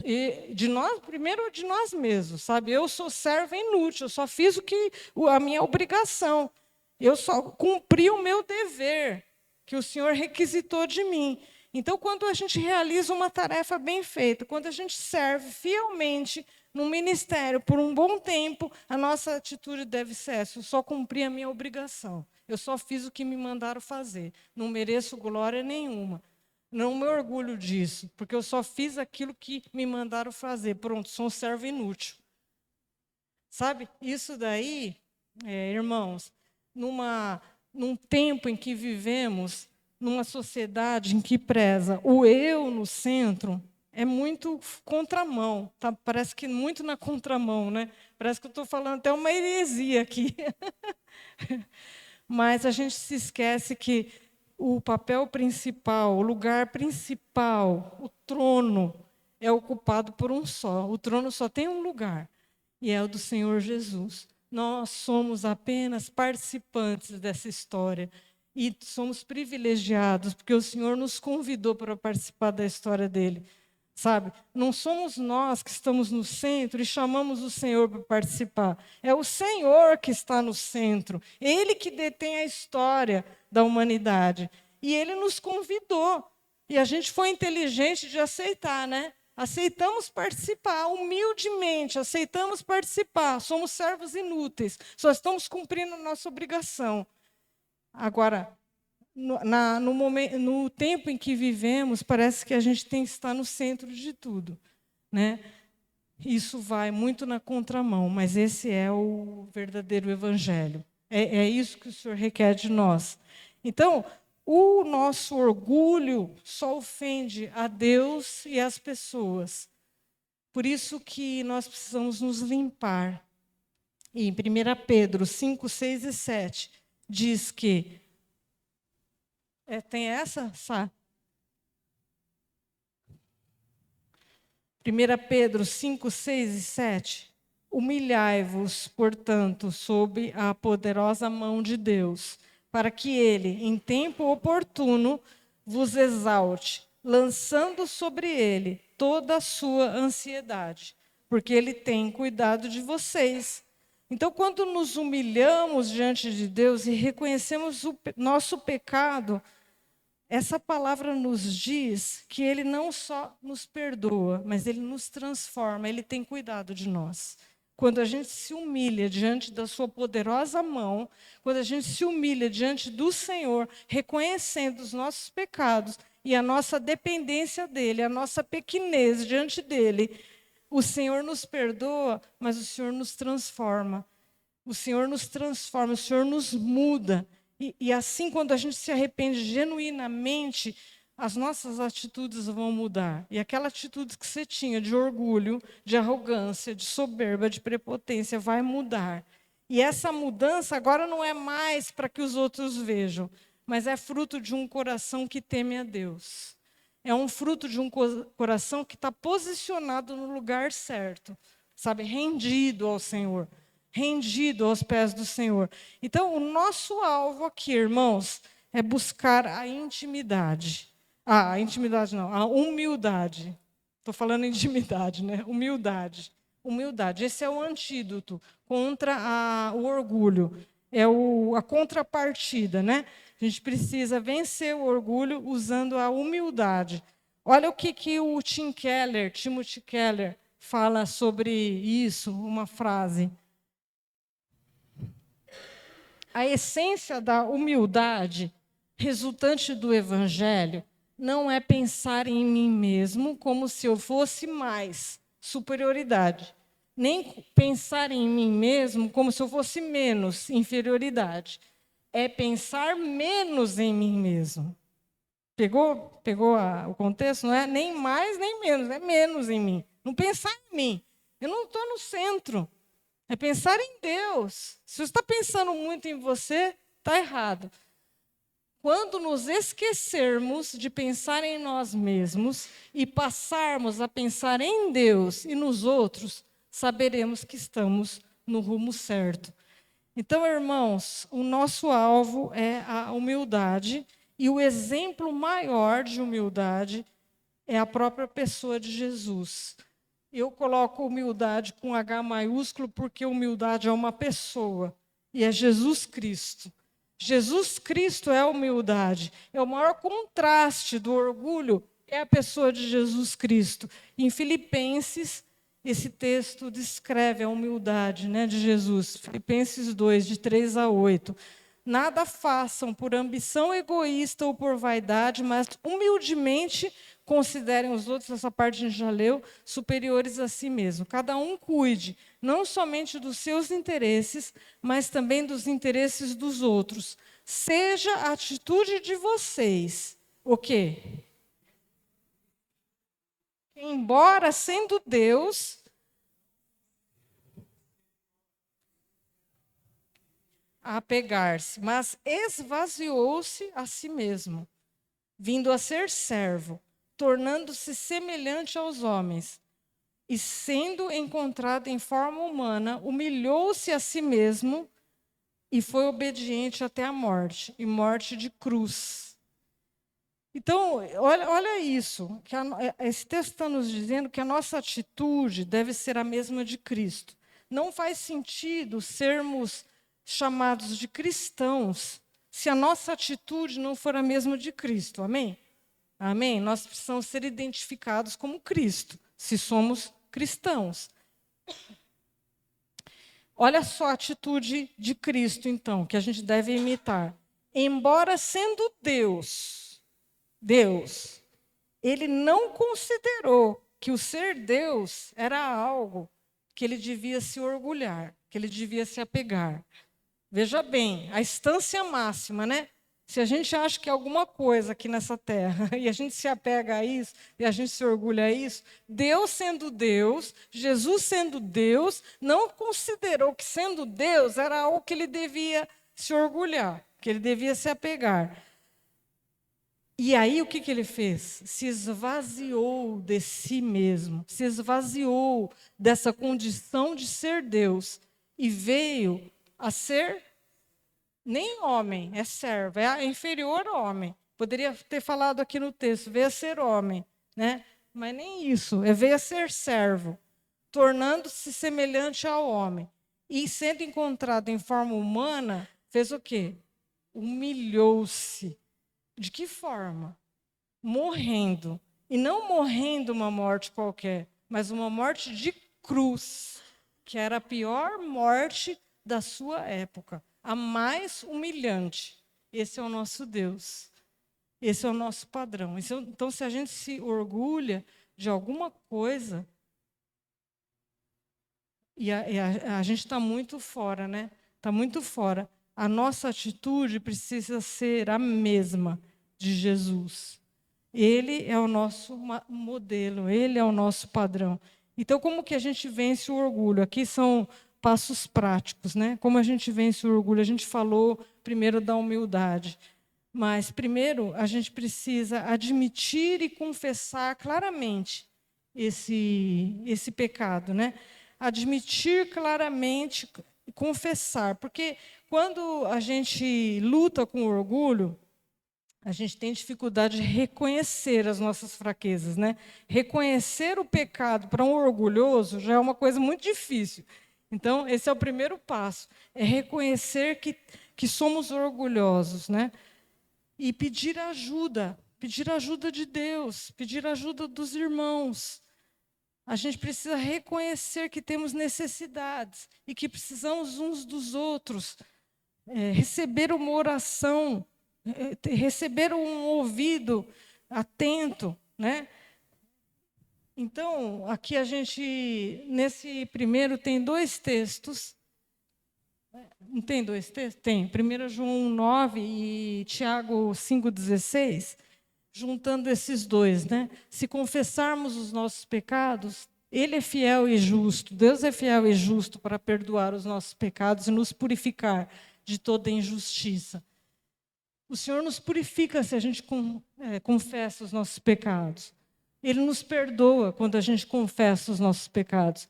E de nós, primeiro de nós mesmos, sabe? Eu sou servo inútil, eu só fiz a minha obrigação. Eu só cumpri o meu dever que o Senhor requisitou de mim. Então, quando a gente realiza uma tarefa bem feita, quando a gente serve fielmente no ministério por um bom tempo, a nossa atitude deve ser essa: eu só cumpri a minha obrigação. Eu só fiz o que me mandaram fazer. Não mereço glória nenhuma. Não me orgulho disso, porque eu só fiz aquilo que me mandaram fazer. Pronto, sou um servo inútil. Sabe, isso daí, irmãos, num tempo em que vivemos, numa sociedade em que preza o eu no centro, é muito contramão, tá? Parece que muito na contramão, né? Parece que eu estou falando até uma heresia aqui. Mas a gente se esquece que o papel principal, o lugar principal, o trono, é ocupado por um só. O trono só tem um lugar, e é o do Senhor Jesus. Nós somos apenas participantes dessa história. E somos privilegiados, porque o Senhor nos convidou para participar da história dele. Sabe? Não somos nós que estamos no centro e chamamos o Senhor para participar. É o Senhor que está no centro. Ele que detém a história da humanidade. E ele nos convidou. E a gente foi inteligente de aceitar, né? Aceitamos participar, humildemente, aceitamos participar. Somos servos inúteis, só estamos cumprindo a nossa obrigação. Agora, no tempo em que vivemos, parece que a gente tem que estar no centro de tudo, né? Isso vai muito na contramão, mas esse é o verdadeiro evangelho. É isso que o Senhor requer de nós. Então, o nosso orgulho só ofende a Deus e as pessoas. Por isso que nós precisamos nos limpar. E em 1 Pedro 5, 6 e 7, diz que tem essa, Sá? 1 Pedro 5, 6 e 7. Humilhai-vos, portanto, sob a poderosa mão de Deus, para que ele, em tempo oportuno, vos exalte, lançando sobre ele toda a sua ansiedade, porque ele tem cuidado de vocês. Então, quando nos humilhamos diante de Deus e reconhecemos o nosso pecado, essa palavra nos diz que ele não só nos perdoa, mas ele nos transforma, ele tem cuidado de nós. Quando a gente se humilha diante da sua poderosa mão, quando a gente se humilha diante do Senhor, reconhecendo os nossos pecados e a nossa dependência dele, a nossa pequenez diante dele, o Senhor nos perdoa, mas o Senhor nos transforma. O Senhor nos transforma, o Senhor nos muda. E assim, quando a gente se arrepende genuinamente, as nossas atitudes vão mudar. E aquela atitude que você tinha de orgulho, de arrogância, de soberba, de prepotência, vai mudar. E essa mudança agora não é mais para que os outros vejam, mas é fruto de um coração que teme a Deus. É um fruto de um coração que está posicionado no lugar certo, sabe, rendido ao Senhor. Rendido aos pés do Senhor. Então, o nosso alvo aqui, irmãos, é buscar a intimidade. A intimidade não, a humildade. Estou falando intimidade, né? Humildade. Humildade. Esse é o antídoto contra o orgulho. É a contrapartida, né? A gente precisa vencer o orgulho usando a humildade. Olha o que o Timothy Keller, fala sobre isso, uma frase. A essência da humildade resultante do Evangelho não é pensar em mim mesmo como se eu fosse mais, superioridade. Nem pensar em mim mesmo como se eu fosse menos, inferioridade. É pensar menos em mim mesmo. Pegou? Pegou o contexto? Não é nem mais nem menos, é menos em mim. Não pensar em mim. Eu não estou no centro. É pensar em Deus. Se você está pensando muito em você, está errado. Quando nos esquecermos de pensar em nós mesmos e passarmos a pensar em Deus e nos outros, saberemos que estamos no rumo certo. Então, irmãos, o nosso alvo é a humildade, e o exemplo maior de humildade é a própria pessoa de Jesus. Eu coloco humildade com H maiúsculo porque humildade é uma pessoa, e é Jesus Cristo. Jesus Cristo é a humildade. É o maior contraste do orgulho, é a pessoa de Jesus Cristo. Em Filipenses, esse texto descreve a humildade, né, de Jesus. Filipenses 2, de 3 a 8. Nada façam por ambição egoísta ou por vaidade, mas humildemente considerem os outros, essa parte a gente já leu, superiores a si mesmo. Cada um cuide, não somente dos seus interesses, mas também dos interesses dos outros. Seja a atitude de vocês o quê? Embora sendo Deus, a apegar-se, mas esvaziou-se a si mesmo, vindo a ser servo, tornando-se semelhante aos homens, e sendo encontrado em forma humana, humilhou-se a si mesmo e foi obediente até a morte, e morte de cruz. Então, olha isso, que esse texto está nos dizendo que a nossa atitude deve ser a mesma de Cristo. Não faz sentido sermos chamados de cristãos se a nossa atitude não for a mesma de Cristo. Amém? Amém? Nós precisamos ser identificados como Cristo, se somos cristãos. Olha só a atitude de Cristo, então, que a gente deve imitar. Embora sendo Deus, ele não considerou que o ser Deus era algo que ele devia se orgulhar, que ele devia se apegar. Veja bem, a instância máxima, né? Se a gente acha que é alguma coisa aqui nessa terra e a gente se apega a isso e a gente se orgulha a isso, Deus sendo Deus, Jesus sendo Deus, não considerou que sendo Deus era algo que ele devia se orgulhar, que ele devia se apegar. E aí o que ele fez? Se esvaziou de si mesmo, se esvaziou dessa condição de ser Deus e veio a ser nem homem, é servo, é inferior ao homem. Poderia ter falado aqui no texto, veio a ser homem, né? Mas nem isso, veio a ser servo, tornando-se semelhante ao homem. E sendo encontrado em forma humana, fez o quê? Humilhou-se. De que forma? Morrendo. E não morrendo uma morte qualquer, mas uma morte de cruz, que era a pior morte da sua época, a mais humilhante. Esse é o nosso Deus. Esse é o nosso padrão. Então, se a gente se orgulha de alguma coisa, a gente está muito fora, né? Está muito fora. A nossa atitude precisa ser a mesma de Jesus. Ele é o nosso modelo, ele é o nosso padrão. Então, como que a gente vence o orgulho? Aqui são passos práticos, né? Como a gente vence o orgulho? A gente falou primeiro da humildade, mas primeiro a gente precisa admitir e confessar claramente esse pecado, né? Admitir claramente, confessar, porque quando a gente luta com o orgulho, a gente tem dificuldade de reconhecer as nossas fraquezas, né? Reconhecer o pecado para um orgulhoso já é uma coisa muito difícil. Então, esse é o primeiro passo, é reconhecer que somos orgulhosos, né? E pedir ajuda de Deus, pedir ajuda dos irmãos. A gente precisa reconhecer que temos necessidades e que precisamos uns dos outros, receber uma oração, receber um ouvido atento, né? Então, aqui a gente, nesse primeiro, tem 2 textos. Não tem 2 textos? Tem. 1 João 9 e Tiago 5,16. Juntando esses 2, né? Se confessarmos os nossos pecados, Ele é fiel e justo, Deus é fiel e justo para perdoar os nossos pecados e nos purificar de toda injustiça. O Senhor nos purifica se a gente confessa os nossos pecados. Ele nos perdoa quando a gente confessa os nossos pecados.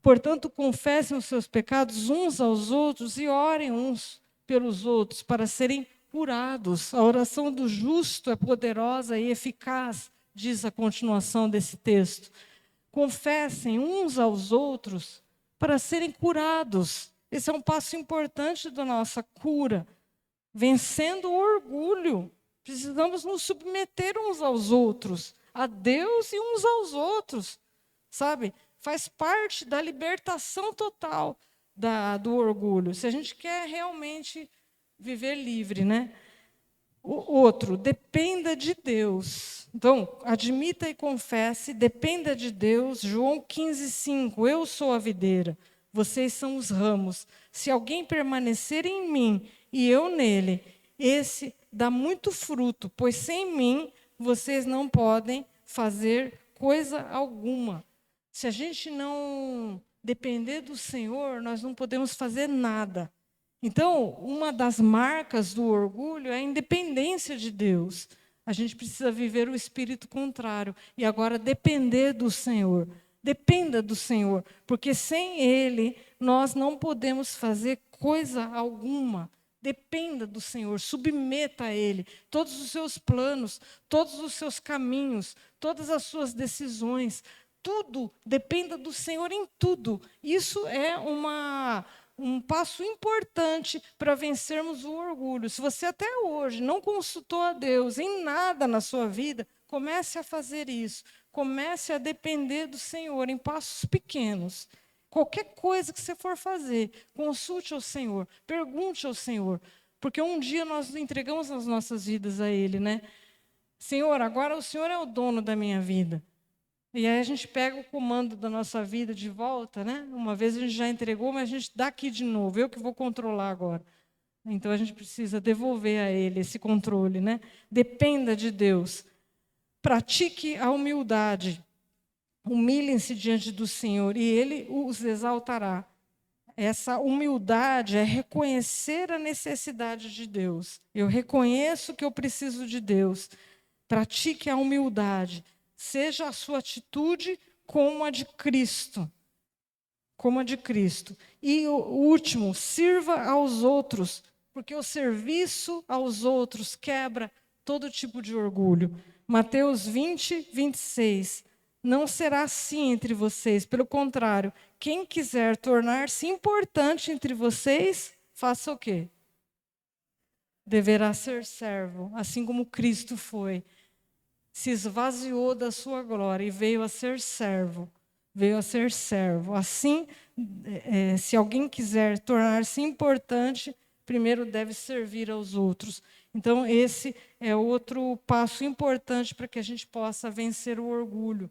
Portanto, confessem os seus pecados uns aos outros e orem uns pelos outros para serem curados. A oração do justo é poderosa e eficaz, diz a continuação desse texto. Confessem uns aos outros para serem curados. Esse é um passo importante da nossa cura. Vencendo o orgulho. Precisamos nos submeter uns aos outros, a Deus e uns aos outros, sabe? Faz parte da libertação total do orgulho. Se a gente quer realmente viver livre, né? O outro, dependa de Deus. Então, admita e confesse, dependa de Deus. João 15,5. Eu sou a videira, vocês são os ramos. Se alguém permanecer em mim e eu nele, esse dá muito fruto, pois sem mim vocês não podem fazer coisa alguma. Se a gente não depender do Senhor, nós não podemos fazer nada. Então, uma das marcas do orgulho é a independência de Deus. A gente precisa viver o espírito contrário e agora depender do Senhor. Dependa do Senhor, porque sem Ele nós não podemos fazer coisa alguma. Dependa do Senhor, submeta a Ele todos os seus planos, todos os seus caminhos, todas as suas decisões. Tudo dependa do Senhor em tudo. Isso é um passo importante para vencermos o orgulho. Se você até hoje não consultou a Deus em nada na sua vida, comece a fazer isso. Comece a depender do Senhor em passos pequenos. Qualquer coisa que você for fazer, consulte ao Senhor, pergunte ao Senhor. Porque um dia nós entregamos as nossas vidas a Ele, né? Senhor, agora o Senhor é o dono da minha vida. E aí a gente pega o comando da nossa vida de volta, né? Uma vez a gente já entregou, mas a gente dá aqui de novo. Eu que vou controlar agora. Então a gente precisa devolver a Ele esse controle, né? Dependa de Deus. Pratique a humildade. Humilhem-se diante do Senhor e Ele os exaltará. Essa humildade é reconhecer a necessidade de Deus. Eu reconheço que eu preciso de Deus. Pratique a humildade. Seja a sua atitude como a de Cristo. Como a de Cristo. E o último, sirva aos outros, porque o serviço aos outros quebra todo tipo de orgulho. Mateus 20, 26. Não será assim entre vocês, pelo contrário, quem quiser tornar-se importante entre vocês, faça o quê? Deverá ser servo, assim como Cristo foi. Se esvaziou da sua glória e veio a ser servo. Veio a ser servo. Assim, se alguém quiser tornar-se importante, primeiro deve servir aos outros. Então, esse é outro passo importante para que a gente possa vencer o orgulho.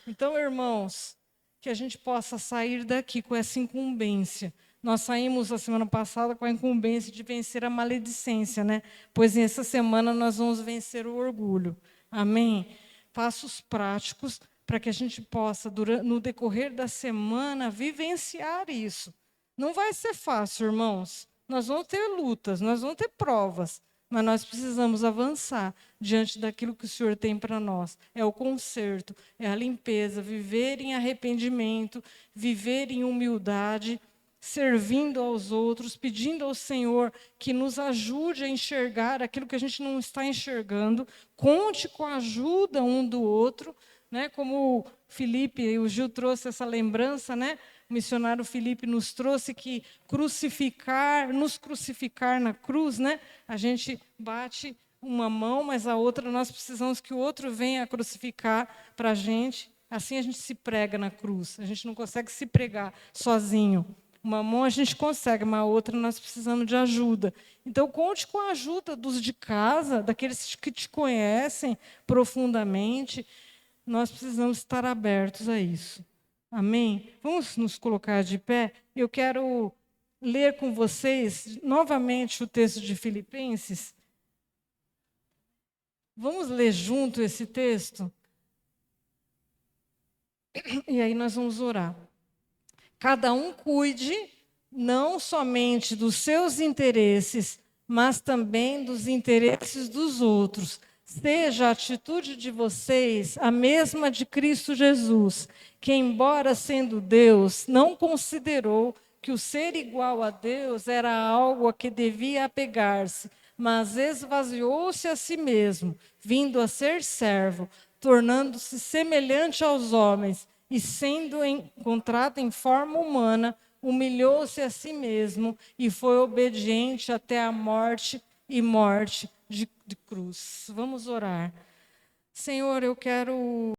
Então, irmãos, que a gente possa sair daqui com essa incumbência. Nós saímos a semana passada com a incumbência de vencer a maledicência, né? Pois nessa semana nós vamos vencer o orgulho. Amém? Passos práticos para que a gente possa, no decorrer da semana, vivenciar isso. Não vai ser fácil, irmãos. Nós vamos ter lutas, nós vamos ter provas, mas nós precisamos avançar diante daquilo que o Senhor tem para nós. É o conserto, é a limpeza, viver em arrependimento, viver em humildade, servindo aos outros, pedindo ao Senhor que nos ajude a enxergar aquilo que a gente não está enxergando. Conte com a ajuda um do outro, né? Como o Felipe e o Gil trouxe essa lembrança, né? O missionário Felipe nos trouxe que nos crucificar na cruz, né? A gente bate uma mão, mas a outra nós precisamos que o outro venha a crucificar para a gente. Assim a gente se prega na cruz. A gente não consegue se pregar sozinho. Uma mão a gente consegue, mas a outra nós precisamos de ajuda. Então, conte com a ajuda dos de casa, daqueles que te conhecem profundamente. Nós precisamos estar abertos a isso. Amém? Vamos nos colocar de pé. Eu quero ler com vocês novamente o texto de Filipenses. Vamos ler junto esse texto? E aí nós vamos orar. Cada um cuide não somente dos seus interesses, mas também dos interesses dos outros. Seja a atitude de vocês a mesma de Cristo Jesus, que, embora sendo Deus, não considerou que o ser igual a Deus era algo a que devia apegar-se, mas esvaziou-se a si mesmo, vindo a ser servo, tornando-se semelhante aos homens, e sendo encontrado em forma humana, humilhou-se a si mesmo e foi obediente até a morte e morte de cruz. Vamos orar. Senhor, eu quero